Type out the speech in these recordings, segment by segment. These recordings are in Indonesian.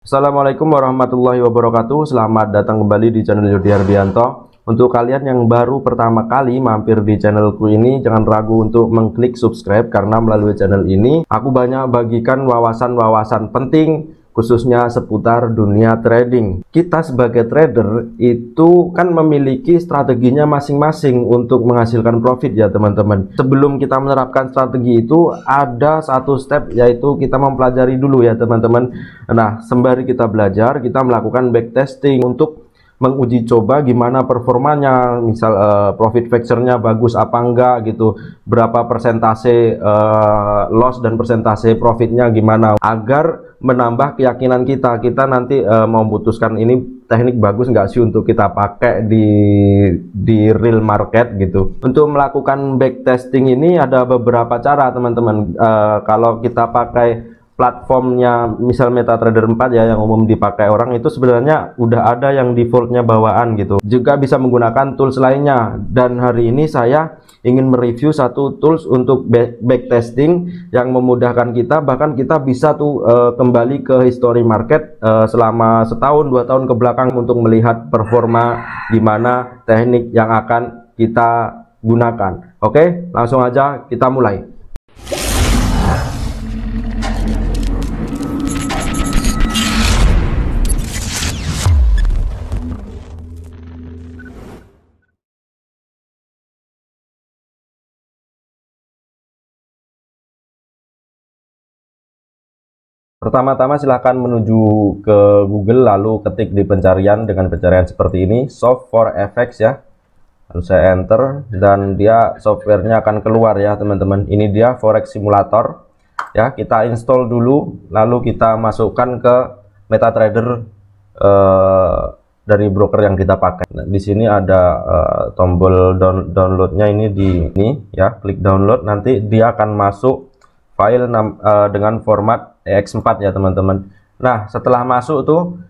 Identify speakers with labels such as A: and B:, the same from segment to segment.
A: Assalamualaikum warahmatullahi wabarakatuh. Selamat datang kembali di channel Yudi Ardianto. Untuk kalian yang baru pertama kali mampir di channelku ini, jangan ragu untuk mengklik subscribe karena melalui channel ini aku banyak bagikan wawasan-wawasan penting khususnya seputar dunia trading. Kita sebagai trader itu kan memiliki strateginya masing-masing untuk menghasilkan profit ya teman-teman. Sebelum kita menerapkan strategi itu ada satu step, yaitu kita mempelajari dulu ya teman-teman. Nah, sembari kita belajar, kita melakukan backtesting untuk menguji coba gimana performanya, misal profit factor-nya bagus apa enggak gitu, berapa persentase loss dan persentase profitnya gimana, agar menambah keyakinan kita nanti memutuskan ini teknik bagus nggak sih untuk kita pakai di real market gitu. Untuk melakukan backtesting ini ada beberapa cara teman-teman. Kalau kita pakai platformnya misal MetaTrader 4 ya, yang umum dipakai orang, itu sebenarnya udah ada yang defaultnya bawaan gitu. Juga bisa menggunakan tools lainnya, dan hari ini saya ingin mereview satu tools untuk backtesting yang memudahkan kita, bahkan kita bisa tuh kembali ke history market selama setahun 2 tahun ke belakang untuk melihat performa gimana teknik yang akan kita gunakan. Oke, langsung aja kita mulai. Pertama-tama silahkan menuju ke Google, lalu ketik di pencarian dengan pencarian seperti ini, Soft4FX ya. Lalu saya enter dan dia softwarenya akan keluar ya teman-teman. Ini dia Forex Simulator ya. Kita install dulu, lalu kita masukkan ke MetaTrader dari broker yang kita pakai. Nah, di sini ada tombol downloadnya, ini ya, klik download, nanti dia akan masuk file dengan format EX4 ya teman-teman. Nah, setelah masuk tuh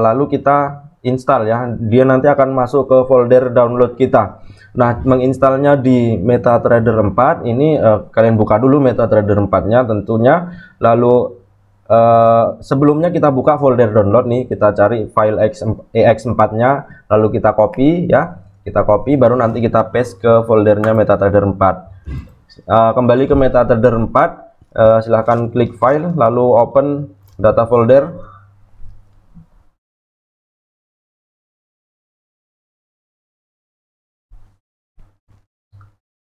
A: lalu kita install ya, dia nanti akan masuk ke folder download kita. Nah, menginstalnya di MetaTrader 4 ini, kalian buka dulu MetaTrader 4-nya tentunya, lalu sebelumnya kita buka folder download nih, kita cari file EX4-nya, lalu kita copy ya, baru nanti kita paste ke foldernya MetaTrader 4. Kembali ke MetaTrader 4, silahkan klik file, lalu open data folder.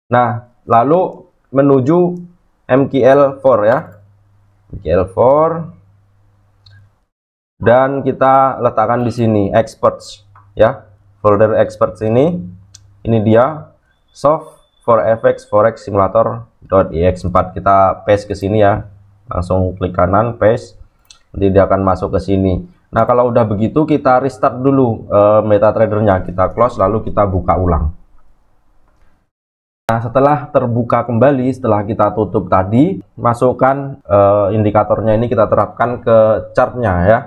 A: Nah, lalu menuju MQL4 ya, MQL4, dan kita letakkan di sini experts ya, folder experts ini dia Soft4FX Forex Simulator.ex4. Kita paste ke sini ya, langsung klik kanan paste, nanti dia akan masuk ke sini. Nah, kalau udah begitu kita restart dulu MetaTrader-nya, kita close lalu kita buka ulang. Nah, setelah terbuka kembali, setelah kita tutup tadi, masukkan indikatornya, ini kita terapkan ke chartnya ya.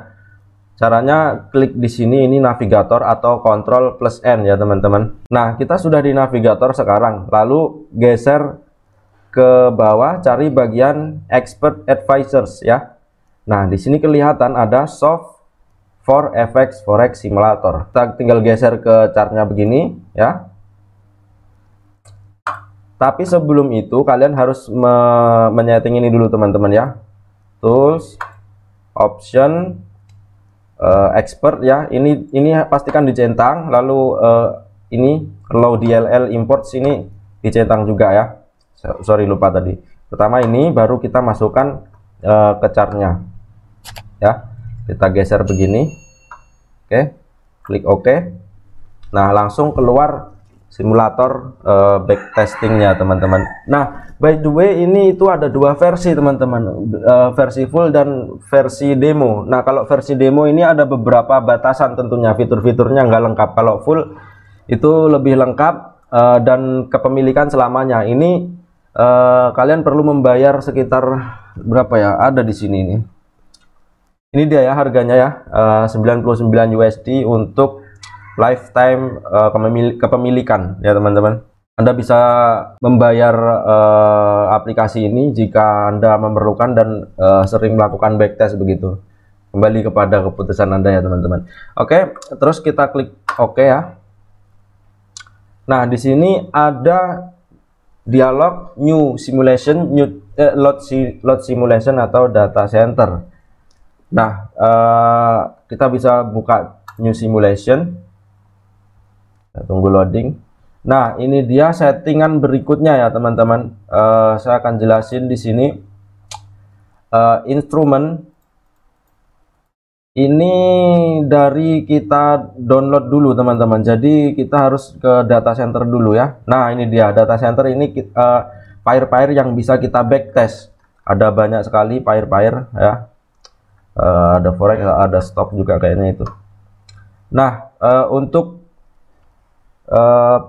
A: Caranya klik di sini, ini navigator atau Ctrl plus N ya teman-teman. Nah, kita sudah di navigator sekarang, lalu geser ke bawah, cari bagian Expert Advisors ya. Nah, di sini kelihatan ada Soft4FX Forex Simulator. Kita tinggal geser ke chartnya begini ya. Tapi sebelum itu kalian harus menyeting ini dulu teman-teman ya. Tools, Option, expert ya, ini pastikan dicentang, lalu ini allow DLL import sini dicentang juga ya. Sorry lupa tadi. Pertama ini, baru kita masukkan ke chartnya ya, kita geser begini. Oke, klik OK. Nah, langsung keluar simulator backtestingnya teman-teman. Nah, by the way, ini itu ada dua versi teman-teman, versi full dan versi demo. Nah, kalau versi demo ini ada beberapa batasan tentunya, fitur-fiturnya nggak lengkap. Kalau full itu lebih lengkap dan kepemilikan selamanya. Ini kalian perlu membayar sekitar berapa ya, ada di sini nih. Ini dia ya harganya ya, 99 USD untuk lifetime kepemilikan ya teman-teman. Anda bisa membayar aplikasi ini jika Anda memerlukan dan sering melakukan backtest begitu. kembali kepada keputusan Anda ya teman-teman. Oke, terus kita klik oke ya. Nah, di sini ada dialog new simulation, load simulation atau data center. Nah, kita bisa buka new simulation. Kita tunggu loading. Nah, ini dia settingan berikutnya ya teman-teman. Saya akan jelasin di sini. Instrumen ini dari kita download dulu teman-teman. Jadi kita harus ke data center dulu ya. Nah, ini dia data center ini file-file yang bisa kita backtest. Ada banyak sekali file-file ya. Ada forex, ada stock juga kayaknya itu. Nah, untuk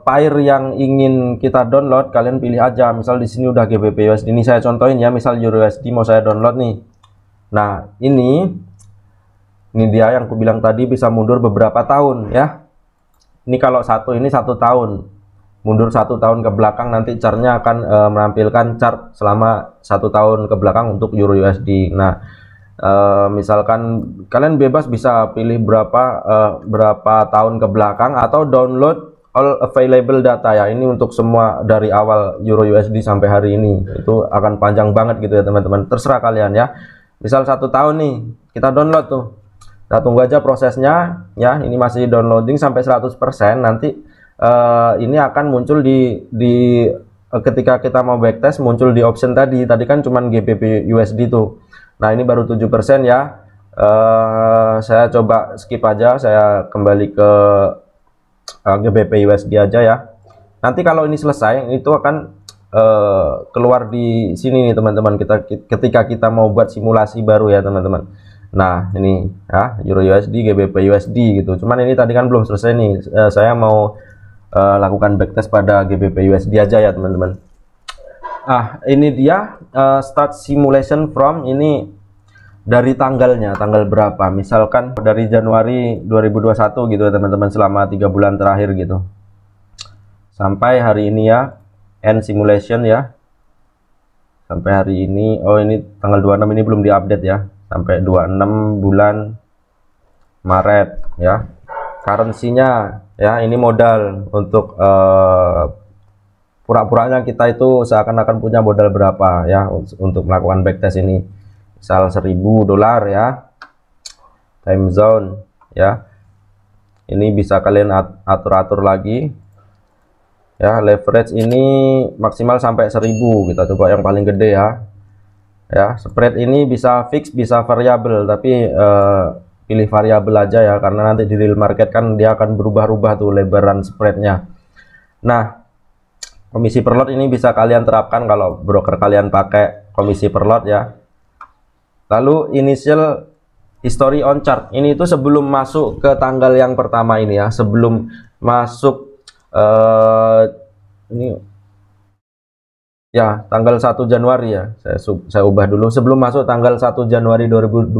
A: file yang ingin kita download, kalian pilih aja. Misal di sini udah GBP USD. Ini saya contohin ya, misal Euro USD mau saya download nih. Nah, ini dia yang aku bilang tadi, bisa mundur beberapa tahun ya. Ini kalau ini 1 tahun, mundur 1 tahun ke belakang, nanti chartnya akan menampilkan chart selama 1 tahun ke belakang untuk Euro USD. Nah, misalkan kalian bebas bisa pilih berapa tahun ke belakang, atau download all available data ya. Ini untuk semua dari awal Euro USD sampai hari ini. Itu akan panjang banget gitu ya teman-teman, terserah kalian ya. Misal 1 tahun nih kita download tuh, kita tunggu aja prosesnya ya. Ini masih downloading sampai 100%. Nanti ini akan muncul ketika kita mau backtest, muncul di option tadi kan cuman GBP USD tuh. Nah, ini baru 7% ya. Saya coba skip aja, saya kembali ke GBP USD aja ya. Nanti kalau ini selesai, itu akan keluar di sini nih teman-teman, ketika kita mau buat simulasi baru ya teman-teman. Nah, ini ya Euro USD, GBP USD gitu. Cuman ini tadi kan belum selesai nih. Saya mau lakukan backtest pada GBP USD aja ya teman-teman. Ini dia start simulation from, ini dari tanggalnya, tanggal berapa, misalkan dari Januari 2021 gitu ya teman-teman, selama 3 bulan terakhir gitu sampai hari ini ya. End simulation ya, sampai hari ini. Oh, ini tanggal 26, ini belum diupdate ya, sampai 26 bulan Maret ya. Currency-nya ya, ini modal untuk pura-puranya kita itu seakan-akan punya modal berapa ya untuk melakukan backtest ini. Misal $1000 ya. Time zone ya, ini bisa kalian atur-atur lagi ya. Leverage ini maksimal sampai 1000, kita coba yang paling gede ya. Spread ini bisa fix, bisa variabel, tapi pilih variabel aja ya, karena nanti di real market kan dia akan berubah-ubah tuh lebaran spreadnya. Nah, komisi per lot ini bisa kalian terapkan kalau broker kalian pakai komisi per lot ya. Lalu initial history on chart, ini itu sebelum masuk ke tanggal yang pertama ini ya, sebelum masuk ini ya tanggal 1 Januari ya. Saya ubah dulu, sebelum masuk tanggal 1 Januari 2021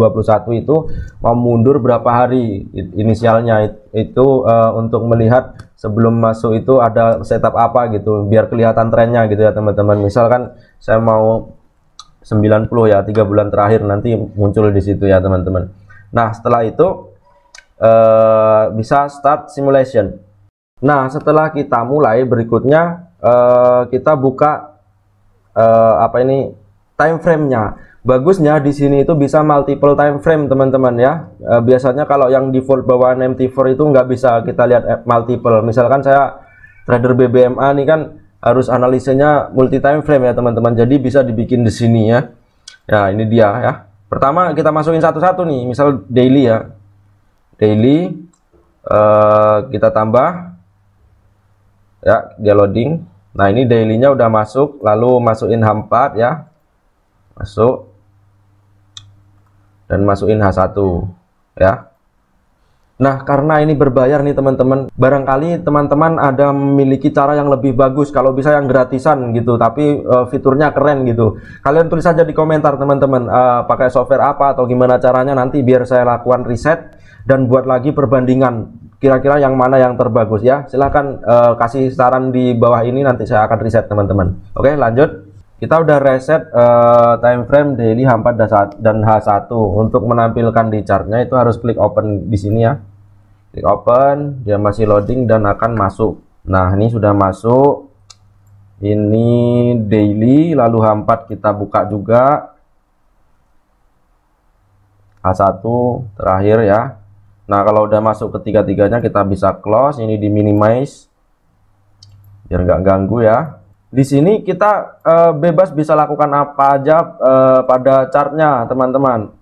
A: itu mau mundur berapa hari inisialnya itu, untuk melihat sebelum masuk itu ada setup apa gitu, biar kelihatan trennya gitu ya teman-teman. Misalkan saya mau 90 ya, 3 bulan terakhir, nanti muncul di situ ya teman-teman. Nah, setelah itu bisa start simulation. Nah, setelah kita mulai, berikutnya kita buka time frame-nya. Bagusnya di sini itu bisa multiple time frame teman-teman ya. Biasanya kalau yang default bawaan MT4 itu nggak bisa kita lihat multiple. Misalkan saya trader BBMA nih kan harus analisanya multi time frame ya teman-teman. Jadi bisa dibikin di sini ya. Ya, ini dia ya. Pertama kita masukin satu-satu nih, misal daily ya. Daily kita tambah ya, dia loading. Nah, ini dailynya udah masuk, lalu masukin H4 ya. Masuk. Dan masukin H1 ya. Nah, karena ini berbayar nih teman-teman, barangkali teman-teman ada memiliki cara yang lebih bagus, kalau bisa yang gratisan gitu, tapi fiturnya keren gitu. Kalian tulis saja di komentar teman-teman, pakai software apa atau gimana caranya, nanti biar saya lakukan riset dan buat lagi perbandingan kira-kira yang mana yang terbagus ya. Silahkan kasih saran di bawah ini, nanti saya akan riset teman-teman. Oke, lanjut. kita udah reset time frame daily H4 dan H1. Untuk menampilkan di chartnya itu harus klik open di sini ya. Klik open, dia masih loading dan akan masuk. Nah, ini sudah masuk. Ini daily, lalu H4 kita buka juga. H1 terakhir ya. Nah, kalau udah masuk ketiga-tiganya kita bisa close, ini di minimize biar nggak ganggu ya. Di sini kita bebas bisa lakukan apa aja pada chartnya teman-teman.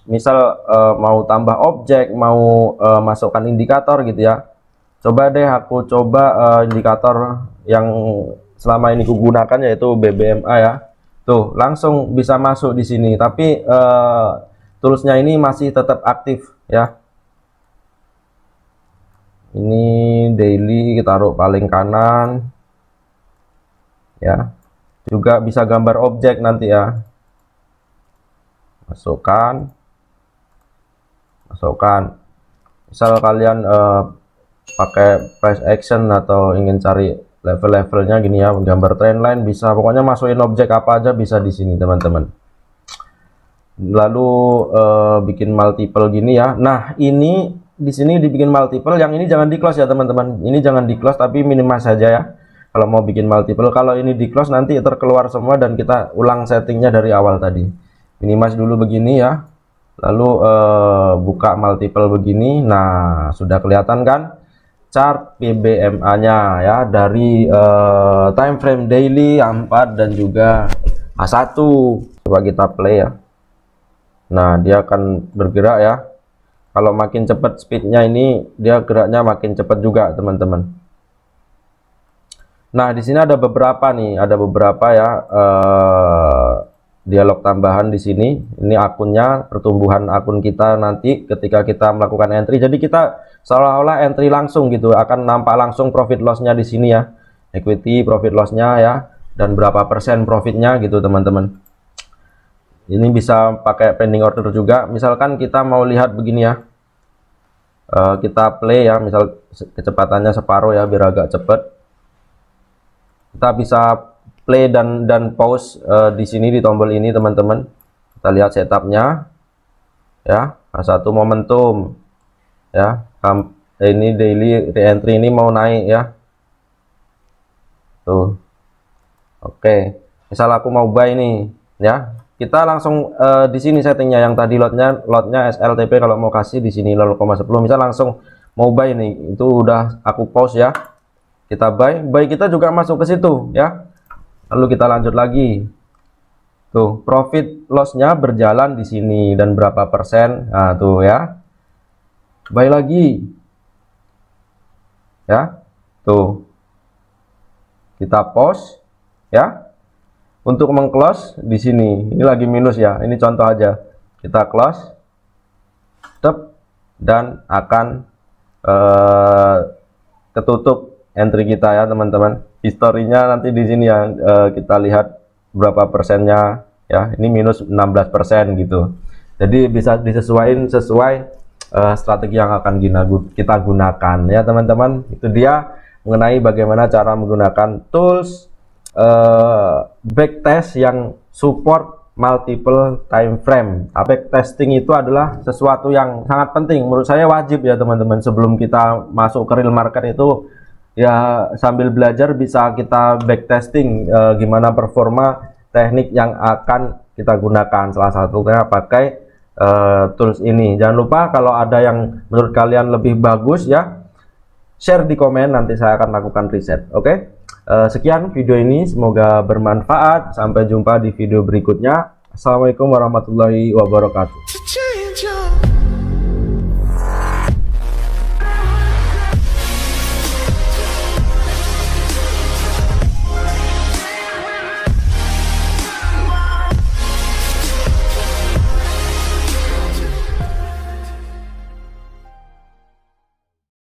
A: Misal mau tambah objek, mau masukkan indikator gitu ya. Coba deh aku coba indikator yang selama ini kugunakan yaitu BBMA ya. Tuh langsung bisa masuk di sini, tapi toolsnya ini masih tetap aktif ya. Ini daily kita taruh paling kanan ya, juga bisa gambar objek nanti ya. Masukkan misal kalian pakai price action atau ingin cari level-levelnya gini ya, gambar trendline bisa, pokoknya masukin objek apa aja bisa di sini teman-teman. Lalu bikin multiple gini ya. Nah, ini di sini dibikin multiple, yang ini jangan di close ya teman-teman. Ini jangan di close tapi minimize saja ya. Kalau mau bikin multiple, kalau ini di close nanti terkeluar semua dan kita ulang settingnya dari awal tadi. Minimize dulu begini ya. Lalu buka multiple begini. Nah, sudah kelihatan kan chart PBMA-nya ya, dari time frame daily, H4 dan juga H1. Coba kita play ya. Nah, dia akan bergerak ya. Kalau makin cepat speednya ini, dia geraknya makin cepat juga teman-teman. Nah, di sini ada beberapa nih, ada beberapa ya dialog tambahan di sini. Ini akunnya, pertumbuhan akun kita nanti ketika kita melakukan entry. Jadi kita seolah-olah entry langsung gitu, akan nampak langsung profit loss-nya di sini ya. Equity, profit loss-nya ya, dan berapa persen profitnya gitu teman-teman. Ini bisa pakai pending order juga. Misalkan kita mau lihat begini ya, kita play ya, misal kecepatannya separuh ya biar agak cepat. Kita bisa play dan pause di sini di tombol ini teman-teman. Kita lihat setupnya ya. H1 momentum ya, ini daily re-entry ini mau naik ya. Tuh, oke. Misal aku mau buy nih ya, kita langsung di sini settingnya yang tadi lotnya SLTP, kalau mau kasih di sini 0,10. Misal langsung mau buy nih, itu udah aku pause ya. Kita buy kita juga masuk ke situ ya. Lalu kita lanjut lagi. Tuh, profit loss-nya berjalan di sini dan berapa persen. Nah, tuh ya. Buy lagi. Ya. Tuh. Kita pause ya. Untuk mengclose di sini. Ini lagi minus ya. Ini contoh aja. Kita close. Stop dan akan ketutup entry kita ya teman-teman. Historinya nanti di sini ya, kita lihat berapa persennya ya. Ini minus 16% gitu. Jadi bisa disesuaikan sesuai strategi yang akan kita gunakan ya teman-teman. Itu dia mengenai bagaimana cara menggunakan tools backtest yang support multiple time frame. Backtesting itu adalah sesuatu yang sangat penting, menurut saya wajib ya teman-teman. Sebelum kita masuk ke real market itu ya, sambil belajar bisa kita backtesting gimana performa teknik yang akan kita gunakan. Salah satunya pakai tools ini. Jangan lupa kalau ada yang menurut kalian lebih bagus ya, share di komen, nanti saya akan lakukan riset. Oke? Sekian video ini, semoga bermanfaat. Sampai jumpa di video berikutnya. Assalamualaikum warahmatullahi wabarakatuh.